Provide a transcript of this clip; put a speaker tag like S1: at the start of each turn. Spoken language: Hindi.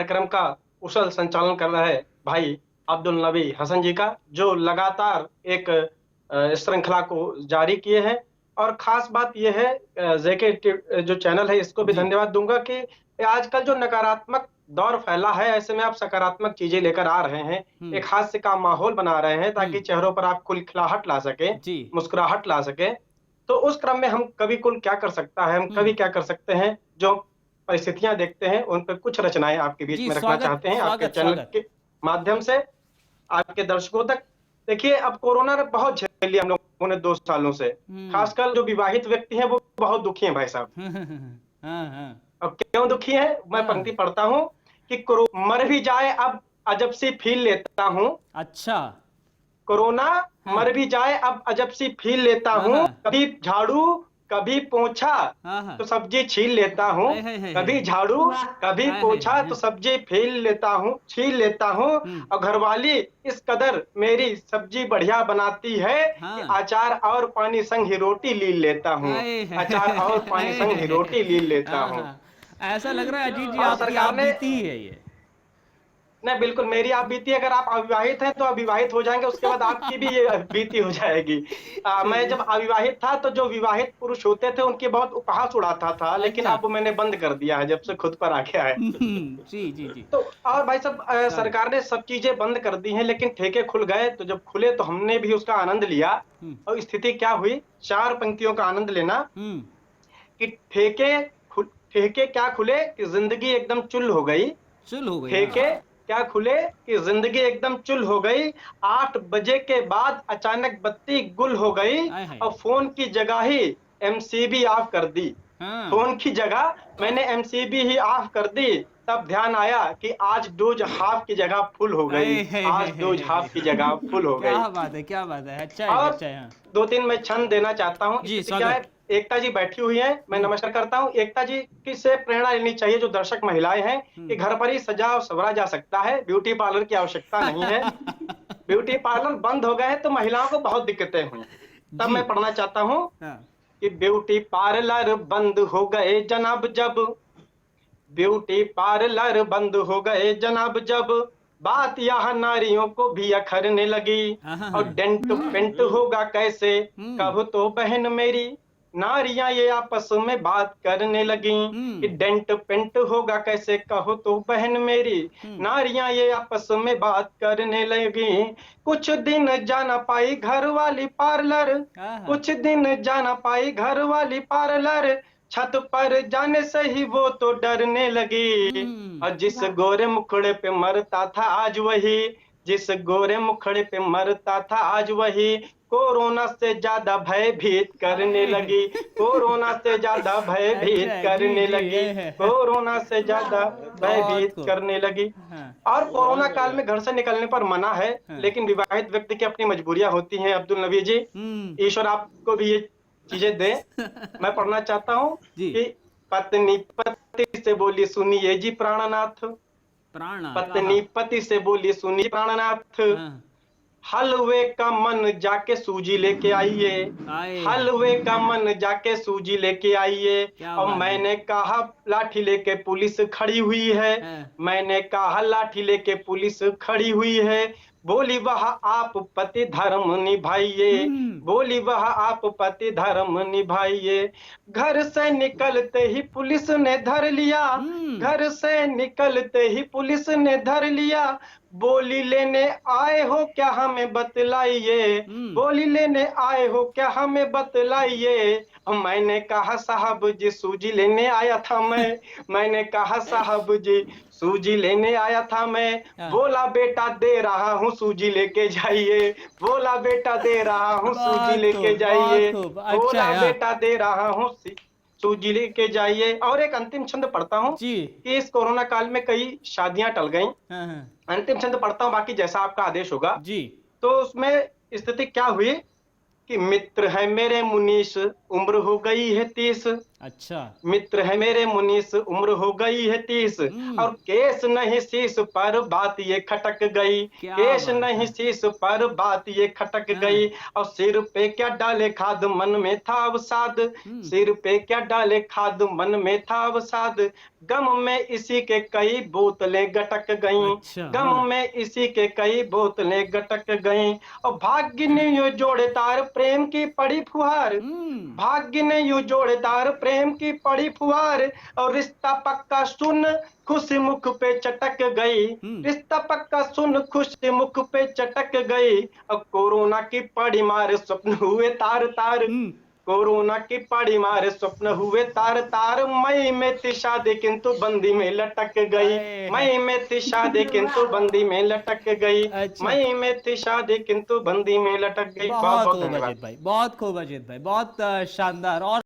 S1: कार्यक्रम का कुशल संचालन कर रहा है भाई अब्दुल नबी हसन जी का, जो लगातार एक श्रृंखला को जारी किए हैं। और खास बात यह है, जेके जो चैनल है इसको भी
S2: जी।
S1: धन्यवाद दूंगा कि आजकल जो नकारात्मक दौर फैला है, ऐसे में आप सकारात्मक चीजें लेकर आ रहे हैं,
S2: हुँ,
S1: एक हास्य का माहौल बना रहे हैं ताकि
S2: हुँ।
S1: चेहरों पर आप खिलखिलाहट ला सके,
S2: जी।
S1: मुस्कुराहट ला सके। तो उस क्रम में हम कवि कुल क्या कर सकता है, हम
S2: हुँ।
S1: कवि क्या कर सकते हैं, जो परिस्थितियां देखते हैं उन पे कुछ रचनाएं आपके बीच
S2: जी,
S1: में रखना
S2: स्वागत
S1: चाहते हैं आपके
S2: स्वागत
S1: चैनल
S2: स्वागत।
S1: के माध्यम से आपके दर्शकों तक। देखिए, अब कोरोना ने बहुत झेल लिया हम लोगों ने 2 सालों से।
S2: हुँ।
S1: खासकर जो विवाहित व्यक्ति हैं वो बहुत दुखी हैं भाई साहब।
S2: हाँ, हाँ।
S1: अब क्यों दुखी हैं, मैं पंक्ति
S2: हाँ,
S1: पढ़ता हूँ कि मर भी जाए अब अजब सी फील लेता हूँ।
S2: अच्छा।
S1: कोरोना
S2: हाँ,
S1: मर भी जाए अब अजब सी फील लेता
S2: हाँ,
S1: हूँ।
S2: हाँ।
S1: कभी झाड़ू कभी पोंछा
S2: हाँ, हाँ।
S1: तो सब्जी छील लेता हूँ।
S2: आय हाय हाय हाय!
S1: कभी झाड़ू कभी
S2: आय हाय
S1: पोंछा
S2: हाय!
S1: तो सब्जी छील लेता हूँ।
S2: हुँ।
S1: और घरवाली इस कदर मेरी सब्जी बढ़िया बनाती है कि
S2: हाँ।
S1: अचार और पानी संग ही रोटी ली लेता हूँ।
S2: आय हाय
S1: अचार और पानी
S2: हाय
S1: संग ही
S2: हाय!
S1: रोटी ली लेता
S2: हाँ,
S1: हूँ।
S2: हाँ। ऐसा लग रहा है अजीत जी
S1: और
S2: आपकी
S1: सरकार
S2: आप
S1: ने
S2: बीती ही है ये।
S1: नहीं, बिल्कुल मेरी आप बीती, अगर आप अविवाहित हैं तो अविवाहित हो जाएंगे, उसके बाद आपकी भी ये बीती हो जाएगी। मैं
S2: चलिए।
S1: जब अविवाहित था तो जो विवाहित पुरुष होते थे उनके बहुत उपहास उड़ाता था, लेकिन
S2: अच्छा।
S1: अब मैंने बंद कर दिया है जब से खुद पर आ गया है।
S2: जी, जी, जी।
S1: तो और भाई साहब,
S2: स्वागत।
S1: सरकार ने सब चीजें बंद कर दी हैं, लेकिन ठेके खुल गए, तो जब खुले तो हमने भी उसका आनंद लिया।
S2: हुँ,
S1: और स्थिति क्या हुई, 4 पंक्तियों का आनंद लेना
S2: हुँ।
S1: कि ठेके क्या खुले कि जिंदगी एकदम चुल हो गई।
S2: चुल हो गई, हाँ।
S1: ठेके क्या खुले कि जिंदगी एकदम चुल हो गई। 8 बजे के बाद अचानक बत्ती गुल हो गई
S2: आय हाय!
S1: और फोन की जगह ही एमसीबी ऑफ कर दी।
S2: हाँ।
S1: फोन की जगह मैंने एमसीबी ही ऑफ कर दी। तब ध्यान आया कि आज डोज हाफ की जगह फुल हो गई।
S2: अये हे हे
S1: आज
S2: हे
S1: डोज
S2: हे हे!
S1: हाफ की जगह फुल हो गई।
S2: क्या बात है, क्या बात है! अच्छा है,
S1: और
S2: अच्छा है, हाँ।
S1: 2-3 मैं छंद देना चाहता हूँ।
S2: जी,
S1: स्थिति क्या है,
S2: स्वागत।
S1: एकता जी बैठी हुई हैं, मैं
S2: हुँ,
S1: नमस्कार करता हूँ। एकता जी की से प्रेरणा लेनी चाहिए, जो दर्शक महिलाएं हैं,
S2: हुँ।
S1: कि घर पर ही सजा और संवरा जा सकता है, ब्यूटी पार्लर की आवश्यकता नहीं है। ब्यूटी पार्लर बंद हो गए हैं तो महिलाओं को बहुत दिक्कतें हुई। तब
S2: जी,
S1: मैं पढ़ना चाहता हूँ
S2: हाँ,
S1: कि ब्यूटी पार्लर बंद हो गए जनाब जब, ब्यूटी पार्लर बंद हो गए जनाब जब, बात यहाँ नारियों को भी अखरने लगी।
S2: हाँ, हाँ,
S1: और
S2: हाँ।
S1: डेंट पेंट होगा कैसे,
S2: हुँ,
S1: कब तो बहन मेरी नारियां ये आपस में बात करने लगी। कि
S2: हुँ,
S1: डेंट पेंट होगा कैसे, कहो तो बहन मेरी
S2: हुँ।
S1: नारियां ये आपस में बात करने लगी। कुछ दिन जाना पाई घर वाली पार्लर,
S2: हाँ, हाँ।
S1: कुछ दिन जाना पाई घर वाली पार्लर, छत पर जाने से ही वो तो डरने लगी।
S2: हुँ।
S1: और जिस गोरे मुखड़े पे मरता था आज वही, जिस गोरे मुखड़े पे मरता था आज वही, कोरोना से ज्यादा भयभीत करने
S2: आए
S1: लगी। कोरोना से ज्यादा भयभीत
S2: अच्छा, जी,
S1: करने
S2: जी।
S1: लगी। कोरोना से ज्यादा
S2: बहुत
S1: भयभीत
S2: खूब।
S1: करने लगी।
S2: हाँ,
S1: और कोरोना काल में घर से निकलने पर मना है,
S2: हाँ।
S1: लेकिन विवाहित व्यक्ति की अपनी मजबूरियां होती हैं अब्दुल नबी जी।
S2: हुँ।
S1: ईश्वर आपको भी ये चीजें दे। मैं पढ़ना चाहता हूँ
S2: जी,
S1: कि पत्नी पति से बोली सुनिए जी प्राणनाथ,
S2: प्राणनाथ, आहा!
S1: पत्नी पति से बोली सुनिए प्राणनाथ,
S2: हाँ।
S1: हलवे का मन जाके सूजी लेके आइए।
S2: आए हाय!
S1: हलवे का मन जाके सूजी लेके आइए।
S2: क्या
S1: और
S2: बात है।
S1: मैंने कहा लाठी लेके पुलिस खड़ी हुई है।
S2: हाँ।
S1: मैंने कहा लाठी लेके पुलिस खड़ी हुई है। बोली वह आप पति धर्म निभाइए।
S2: हुँ,
S1: बोली वह आप पति धर्म निभाइए। घर से निकलते ही पुलिस ने धर लिया।
S2: हुँ,
S1: घर से निकलते ही पुलिस ने धर लिया। बोली लेने आए हो क्या हमें बतलाइए।
S2: हुँ।
S1: बोली लेने आए हो क्या हमें बतलाइए। मैंने कहा साहब जी सूजी लेने आया था मैं। मैंने कहा साहब जी सूजी लेने आया था मैं।
S2: हाँ,
S1: बोला बेटा दे रहा हूँ सूजी लेके जाइए। बोला बेटा दे रहा हूँ सूजी
S2: बहुत
S1: लेके
S2: खूब, बहुत
S1: जाइए।
S2: खूब। अच्छा
S1: बोला
S2: है, हाँ।
S1: बेटा दे रहा हूँ सूजी लेके जाइए। और एक अंतिम छंद पढ़ता हूँ
S2: जी।
S1: कि इस कोरोना काल में कई शादियां टल गईं।
S2: हाँ, हाँ।
S1: अंतिम छंद पढ़ता हूँ, बाकी जैसा आपका आदेश होगा।
S2: जी।
S1: तो उसमें स्थिति क्या हुई कि मित्र है मेरे मुनीश, उम्र हो गई है 30।
S2: अच्छा।
S1: मित्र है मेरे मुनीस, उम्र हो गई है 30, और केस नहीं शीश पर बात ये खटक गई।
S2: क्या
S1: केस
S2: बात
S1: नहीं
S2: है।
S1: शीश पर बात ये खटक
S2: हाँ।
S1: गई। और सिर पे क्या डाले खाद, मन में था अवसाद। सिर पे क्या डाले खाद, मन में था अवसाद। गम में इसी के कई बोतलें गटक गईं।
S2: अच्छा।
S1: गम
S2: हाँ।
S1: में इसी के कई बोतलें गटक गईं। और भाग्य ने यूं जोड़े तार, प्रेम की पड़ी फुहार।
S2: हम्म।
S1: भाग्य ने यूं जोड़े तार, प्रेम की पड़ी फुहार। और रिश्ता पक्का सुन, खुशी मुख पे चटक गई।
S2: हम्म।
S1: रिश्ता पक्का सुन, खुशी मुख पे चटक गई। और कोरोना की पड़ी मार, स्वप्न हुए तार तार।
S2: हम्म।
S1: कोरोना की पड़ी मार, स्वप्न हुए तार तार। मई में थी शादी किंतु बंदी में लटक गई।
S2: आए।
S1: मई में थी शादी किंतु बंदी में लटक गई।
S2: अच्छा।
S1: मई में थी शादी किंतु बंदी में लटक गई। बहुत
S2: बहुत
S1: बहुत
S2: खूब
S1: धन्यवाद।
S2: अजित भाई, बहुत खूब अजित भाई, बहुत शानदार। और